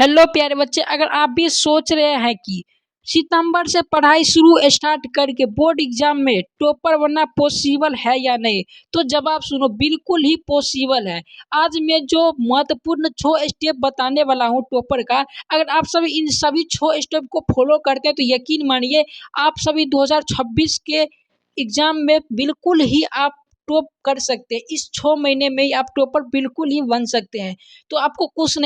Hello प्यारे बच्चे, अगर आप भी सोच रहे हैं कि सितंबर से पढ़ाई शुरू स्टार्ट करके बोर्ड एग्जाम में टॉपर बनना पॉसिबल है या नहीं, तो जवाब सुनो, बिल्कुल ही पॉसिबल है। आज मैं जो महत्वपूर्ण 6 स्टेप बताने वाला हूं टॉपर का, अगर आप सभी इन सभी 6 स्टेप को फॉलो करते हैं तो यकीन मानिए आप सभी 2026 के एग्जाम में बिल्कुल ही आप टॉप कर सकते हैं। इस 6 महीने में ही आप टॉपर बिल्कुल ही बन सकते हैं। तो आपको कुछ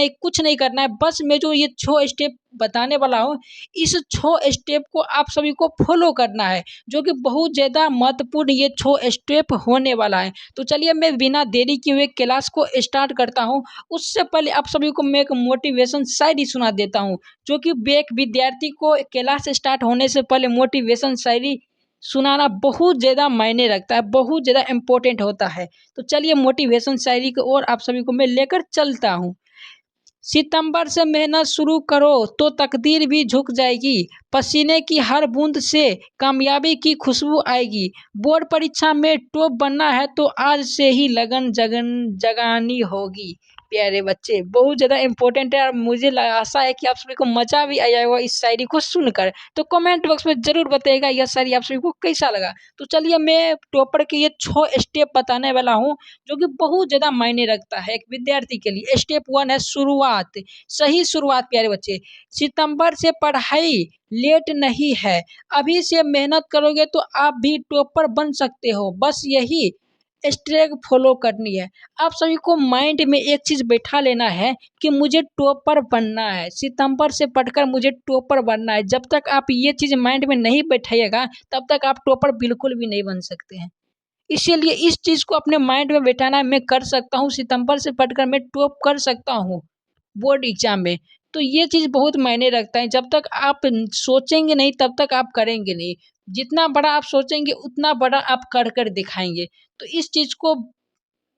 नहीं करना है, बस मैं जो ये 6 स्टेप बताने वाला हूँ, इस 6 स्टेप को आप सभी को फॉलो करना है, जो कि बहुत ज़्यादा महत्वपूर्ण ये 6 स्टेप होने वाला है। तो चलिए मैं बिना देरी किए हुए क्लास को स्टार्ट करता हूँ। उससे पहले आप सभी को मैं एक मोटिवेशन शायरी सुना देता हूँ, जो कि एक विद्यार्थी को क्लास स्टार्ट होने से पहले मोटिवेशन शायरी सुनाना बहुत ज़्यादा मायने रखता है, बहुत ज़्यादा इम्पोर्टेंट होता है। तो चलिए मोटिवेशन शायरी की ओर आप सभी को मैं लेकर चलता हूँ। सितंबर से मेहनत शुरू करो तो तकदीर भी झुक जाएगी, पसीने की हर बूंद से कामयाबी की खुशबू आएगी। बोर्ड परीक्षा में टॉप बनना है तो आज से ही लगन जगन जगानी होगी। प्यारे बच्चे, बहुत ज़्यादा इम्पोर्टेंट है और मुझे आशा है कि आप सभी को मज़ा भी आया होगा इस शायरी को सुनकर। तो कमेंट बॉक्स में ज़रूर बताइएगा यह शायरी आप सभी को कैसा लगा। तो चलिए मैं टॉपर के ये 6 स्टेप बताने वाला हूँ, जो कि बहुत ज़्यादा मायने रखता है एक विद्यार्थी के लिए। स्टेप 1 है शुरुआत, सही शुरुआत। प्यारे बच्चे, सितंबर से पढ़ाई लेट नहीं है, अभी से मेहनत करोगे तो आप भी टॉपर बन सकते हो, बस यही स्टेप फॉलो करनी है। आप सभी को माइंड में एक चीज़ बैठा लेना है कि मुझे टॉपर बनना है, सितंबर से पढ़कर मुझे टॉपर बनना है। जब तक आप ये चीज़ माइंड में नहीं बैठाइएगा तब तक आप टॉपर बिल्कुल भी नहीं बन सकते हैं। इसीलिए इस चीज़ को अपने माइंड में बैठाना है, मैं कर सकता हूँ, सितंबर से पढ़कर मैं टॉप कर सकता हूँ बोर्ड एग्जाम में। तो ये चीज़ बहुत मायने रखता है। जब तक आप सोचेंगे नहीं तब तक आप करेंगे नहीं। जितना बड़ा आप सोचेंगे उतना बड़ा आप कर कर दिखाएंगे। तो इस चीज़ को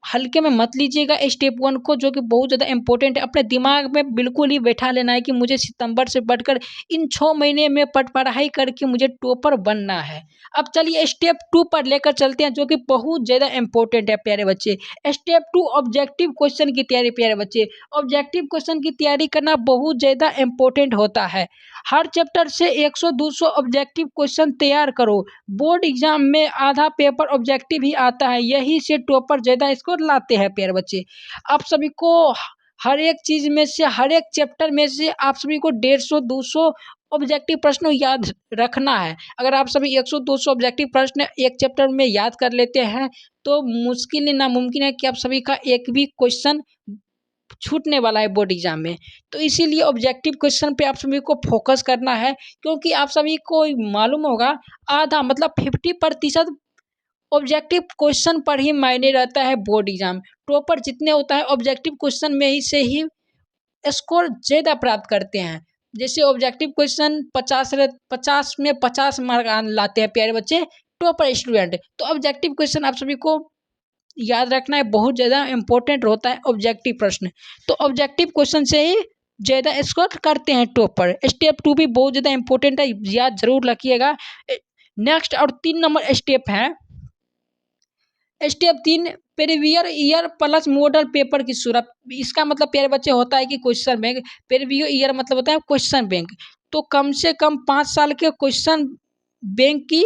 हल्के में मत लीजिएगा स्टेप 1 को, जो कि बहुत ज़्यादा इंपॉर्टेंट है। अपने दिमाग में बिल्कुल ही बैठा लेना है कि मुझे सितंबर से पढ़कर इन 6 महीने में पढ़ाई करके मुझे टॉपर बनना है। अब चलिए स्टेप 2 पर लेकर चलते हैं, जो कि बहुत ज़्यादा इंपॉर्टेंट है प्यारे बच्चे। स्टेप 2 ऑब्जेक्टिव क्वेश्चन की तैयारी। प्यारे बच्चे, ऑब्जेक्टिव क्वेश्चन की तैयारी करना बहुत ज़्यादा इंपॉर्टेंट होता है। हर चैप्टर से 100-200 ऑब्जेक्टिव क्वेश्चन तैयार करो। बोर्ड एग्जाम में आधा पेपर ऑब्जेक्टिव ही आता है, यही से टॉपर ज़्यादा स्कोर लाते हैं। प्यारे बच्चे, आप सभी को हर एक चीज़ में से, हर एक चैप्टर में से आप सभी को 150-200 ऑब्जेक्टिव प्रश्न याद रखना है। अगर आप सभी 100-200 ऑब्जेक्टिव प्रश्न एक चैप्टर में याद कर लेते हैं तो मुश्किल ही नामुमकिन है कि आप सभी का एक भी क्वेश्चन छूटने वाला है बोर्ड एग्जाम में। तो इसीलिए ऑब्जेक्टिव क्वेश्चन पे आप सभी को फोकस करना है, क्योंकि आप सभी को मालूम होगा आधा मतलब 50% ऑब्जेक्टिव क्वेश्चन पर ही मायने रहता है बोर्ड एग्जाम। टॉपर जितने होता है ऑब्जेक्टिव क्वेश्चन में ही से ही स्कोर ज़्यादा प्राप्त करते हैं। जैसे ऑब्जेक्टिव क्वेश्चन 50 में 50 मार्क लाते हैं प्यारे बच्चे टॉपर स्टूडेंट। तो ऑब्जेक्टिव क्वेश्चन आप सभी को याद रखना है, बहुत ज़्यादा इंपॉर्टेंट होता है ऑब्जेक्टिव प्रश्न। तो ऑब्जेक्टिव क्वेश्चन से ही ज़्यादा स्कोर करते हैं टॉपर। स्टेप 2 भी बहुत ज़्यादा इंपॉर्टेंट है, याद जरूर रखिएगा। नेक्स्ट और 3 नंबर स्टेप है, step 3 previous year plus model paper की सूरत। इसका मतलब प्यारे बच्चे होता है कि क्वेश्चन बैंक। प्रीवियस ईयर मतलब होता है क्वेश्चन बैंक। तो कम से कम 5 साल के क्वेश्चन बैंक की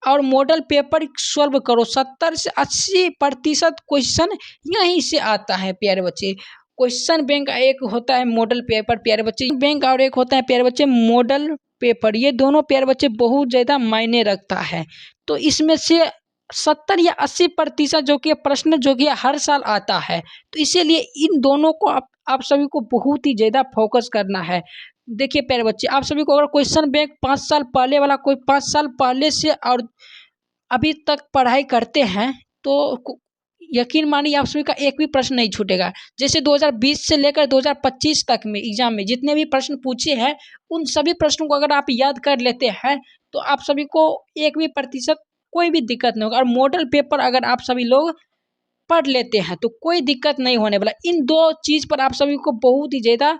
और मॉडल पेपर सॉल्व करो। 70 से 80% क्वेश्चन यहीं से आता है प्यारे बच्चे। क्वेश्चन बैंक एक होता है मॉडल पेपर प्यारे बच्चे, बैंक और एक होता है प्यारे बच्चे मॉडल पेपर। ये दोनों प्यारे बच्चे बहुत ज़्यादा मायने रखता है। तो इसमें से 70 या 80% जो कि प्रश्न जो कि हर साल आता है, तो इसीलिए इन दोनों को आप सभी को बहुत ही ज़्यादा फोकस करना है। देखिए प्यारे बच्चे, आप सभी को अगर क्वेश्चन बैंक 5 साल पहले वाला, कोई 5 साल पहले से और अभी तक पढ़ाई करते हैं तो यकीन मानिए आप सभी का एक भी प्रश्न नहीं छूटेगा। जैसे 2020 से लेकर 2025 तक में एग्जाम में जितने भी प्रश्न पूछे हैं, उन सभी प्रश्नों को अगर आप याद कर लेते हैं तो आप सभी को एक भी प्रतिशत कोई भी दिक्कत नहीं होगा। और मॉडल पेपर अगर आप सभी लोग पढ़ लेते हैं तो कोई दिक्कत नहीं होने वाला। इन दो चीज़ पर आप सभी को बहुत ही ज़्यादा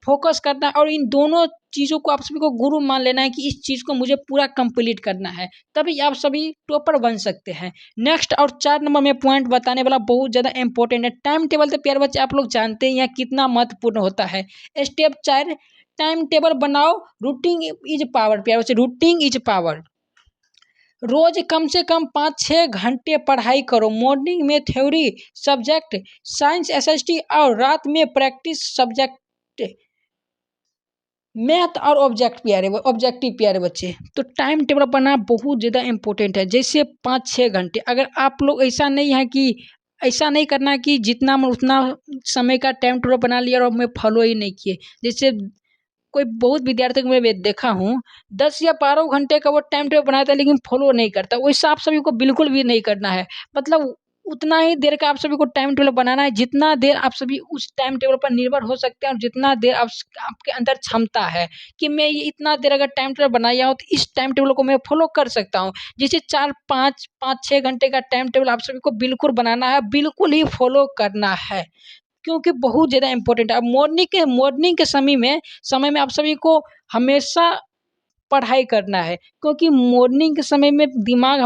फोकस करना है और इन दोनों चीज़ों को आप सभी को गुरु मान लेना है कि इस चीज़ को मुझे पूरा कंप्लीट करना है, तभी आप सभी टॉपर बन सकते हैं। नेक्स्ट और 4 नंबर में पॉइंट बताने वाला बहुत ज़्यादा इंपॉर्टेंट है। टाइम टेबल तो प्यारे बच्चे आप लोग जानते हैं कितना महत्वपूर्ण होता है। स्टेप 4, टाइम टेबल बनाओ, रूटीन इज पावर। प्यारे बच्चे, रूटीन इज पावर। रोज कम से कम 5-6 घंटे पढ़ाई करो। मॉर्निंग में थ्योरी सब्जेक्ट साइंस एसएसटी और रात में प्रैक्टिस सब्जेक्ट मैथ और ऑब्जेक्टिव प्यारे बच्चे। तो टाइम टेबल बनाना बहुत ज़्यादा इंपॉर्टेंट है। जैसे 5-6 घंटे, अगर आप लोग ऐसा नहीं है कि ऐसा नहीं करना कि जितना मैं उतना समय का टाइम टेबल बना लिया और मैं फॉलो ही नहीं किए। जैसे कोई बहुत विद्यार्थी को मैं देखा हूँ 10 या 12 घंटे का वो टाइम टेबल बनाता है लेकिन फॉलो नहीं करता। वैसा आप सभी को बिल्कुल भी नहीं करना है। मतलब उतना ही देर का आप सभी को टाइम टेबल बनाना है जितना देर आप सभी उस टाइम टेबल पर निर्भर हो सकते हैं और जितना देर आपके अंदर क्षमता है कि मैं ये इतना देर अगर टाइम टेबल बनाया हूँ तो इस टाइम टेबल को मैं फॉलो कर सकता हूँ। जैसे 4-5-5-6 घंटे का टाइम टेबल आप सभी को बिल्कुल बनाना है, बिल्कुल ही फॉलो करना है, क्योंकि बहुत ज़्यादा इंपॉर्टेंट है। अब मॉर्निंग के समय में आप सभी को हमेशा पढ़ाई करना है, क्योंकि मॉर्निंग के समय में दिमाग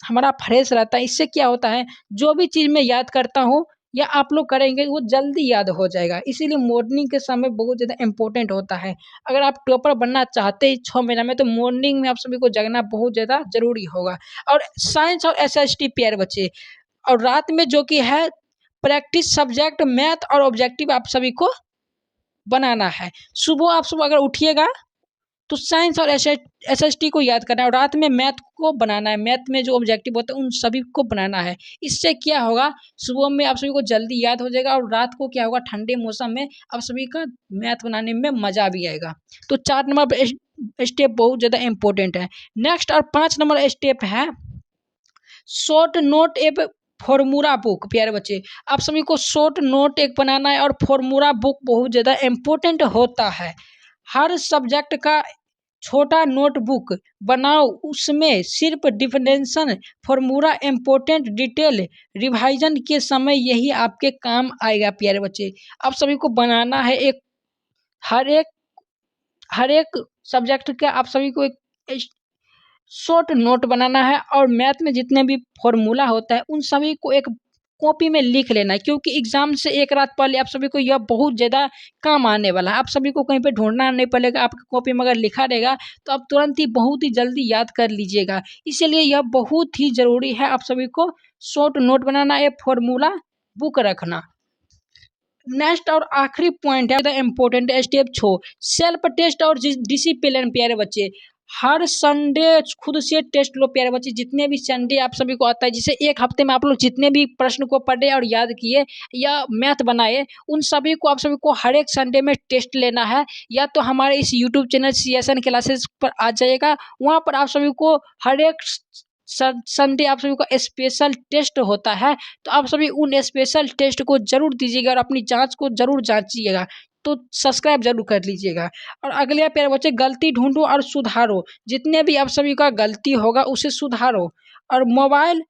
हमारा फ्रेश रहता है। इससे क्या होता है, जो भी चीज़ मैं याद करता हूँ या आप लोग करेंगे वो जल्दी याद हो जाएगा। इसीलिए मॉर्निंग के समय बहुत ज़्यादा इंपॉर्टेंट होता है। अगर आप टॉपर बनना चाहते हैं 6 महीना में, तो मॉर्निंग में आप सभी को जगना बहुत ज़्यादा ज़रूरी होगा। और साइंस और एसएसटी प्यारे बच्चे, और रात में जो कि है प्रैक्टिस सब्जेक्ट मैथ और ऑब्जेक्टिव आप सभी को बनाना है। सुबह आप सुबह अगर उठिएगा तो साइंस और एसएसटी को याद करना है और रात में मैथ को बनाना है। मैथ में जो ऑब्जेक्टिव होता है उन सभी को बनाना है। इससे क्या होगा, सुबह में आप सभी को जल्दी याद हो जाएगा और रात को क्या होगा, ठंडे मौसम में आप सभी का मैथ बनाने में मज़ा भी आएगा। तो 4 नंबर स्टेप बहुत ज़्यादा इंपॉर्टेंट है। नेक्स्ट और 5 नंबर स्टेप है शॉर्ट नोट एक फॉर्मूला बुक। प्यारे बच्चे, आप सभी को शॉर्ट नोट एक बनाना है और फॉर्मूला बुक बहुत ज़्यादा इम्पोर्टेंट होता है। हर सब्जेक्ट का छोटा नोटबुक बनाओ, उसमें सिर्फ definition formula important detail revision के समय यही आपके काम आएगा। प्यारे बच्चे, आप सभी को बनाना है एक हर एक सब्जेक्ट के आप सभी को एक शॉर्ट नोट बनाना है और मैथ में जितने भी फॉर्मूला होता है उन सभी को एक कॉपी में लिख लेना है, क्योंकि एग्जाम से एक रात पहले आप सभी को यह बहुत ज़्यादा काम आने वाला है। आप सभी को कहीं पे ढूंढना नहीं पड़ेगा, आपकी कॉपी में अगर लिखा रहेगा तो आप तुरंत ही बहुत ही जल्दी याद कर लीजिएगा। इसीलिए यह बहुत ही ज़रूरी है आप सभी को शॉर्ट नोट बनाना, एक फॉर्मूला बुक रखना। नेक्स्ट और आखिरी पॉइंट है इम्पोर्टेंट स्टेप 6, सेल्फ टेस्ट और डिसिप्लिन। प्यारे बच्चे, हर संडे खुद से टेस्ट लो। प्यारे बच्चे, जितने भी संडे आप सभी को आता है, जिसे एक हफ्ते में आप लोग जितने भी प्रश्न को पढ़े और याद किए या मैथ बनाए, उन सभी को आप सभी को हर एक संडे में टेस्ट लेना है। या तो हमारे इस यूट्यूब चैनल CSN क्लासेस पर आ जाइएगा, वहाँ पर आप सभी को हर एक संडे आप सभी को स्पेशल टेस्ट होता है। तो आप सभी उन स्पेशल टेस्ट को जरूर दीजिएगा और अपनी जांच को जरूर जांचिएगा। तो सब्सक्राइब जरूर कर लीजिएगा। और अगले प्यारे बच्चे, गलती ढूंढो और सुधारो। जितने भी आप सभी का गलती होगा उसे सुधारो। और मोबाइल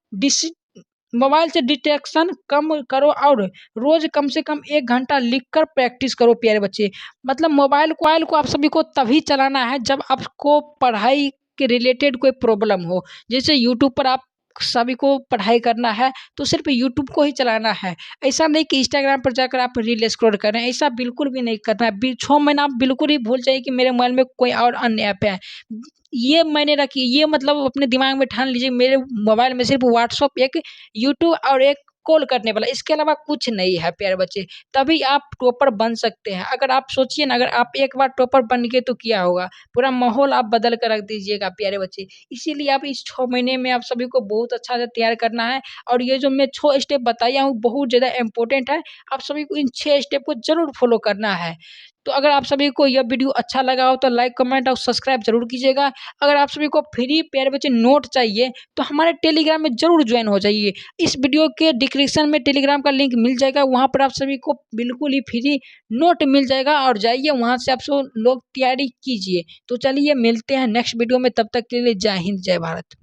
से डिस्ट्रैक्शन कम करो और रोज कम से कम 1 घंटा लिखकर प्रैक्टिस करो। प्यारे बच्चे, मतलब मोबाइल को आप सभी को तभी चलाना है जब आपको पढ़ाई के रिलेटेड कोई प्रॉब्लम हो। जैसे यूट्यूब पर आप सभी को पढ़ाई करना है तो सिर्फ यूट्यूब को ही चलाना है। ऐसा नहीं कि इंस्टाग्राम पर जाकर आप रील स्क्रॉल करें, ऐसा बिल्कुल भी नहीं करना है। 6 महीना आप बिल्कुल ही भूल जाइए कि मेरे मोबाइल में कोई और अन्य ऐप है। ये मैंने रखी, ये मतलब अपने दिमाग में ठान लीजिए मेरे मोबाइल में सिर्फ व्हाट्सअप, एक यूट्यूब और एक कॉल करने वाला, इसके अलावा कुछ नहीं है। प्यारे बच्चे, तभी आप टॉपर बन सकते हैं। अगर आप सोचिए ना, अगर आप एक बार टॉपर बन गए तो क्या होगा, पूरा माहौल आप बदल कर रख दीजिएगा। प्यारे बच्चे, इसीलिए आप इस 6 महीने में आप सभी को बहुत अच्छा से तैयार करना है। और ये जो मैं 6 स्टेप बताया हूँ बहुत ज़्यादा इंपॉर्टेंट है, आप सभी को इन 6 स्टेप को जरूर फॉलो करना है। तो अगर आप सभी को यह वीडियो अच्छा लगा हो तो लाइक कमेंट और सब्सक्राइब जरूर कीजिएगा। अगर आप सभी को फ्री प्यारे बच्चे नोट चाहिए तो हमारे टेलीग्राम में जरूर ज्वाइन हो जाइए। इस वीडियो के डिस्क्रिप्शन में टेलीग्राम का लिंक मिल जाएगा, वहाँ पर आप सभी को बिल्कुल ही फ्री नोट मिल जाएगा और जाइए वहाँ से आप सब लोग तैयारी कीजिए। तो चलिए मिलते हैं नेक्स्ट वीडियो में, तब तक के लिए जय हिंद जय भारत।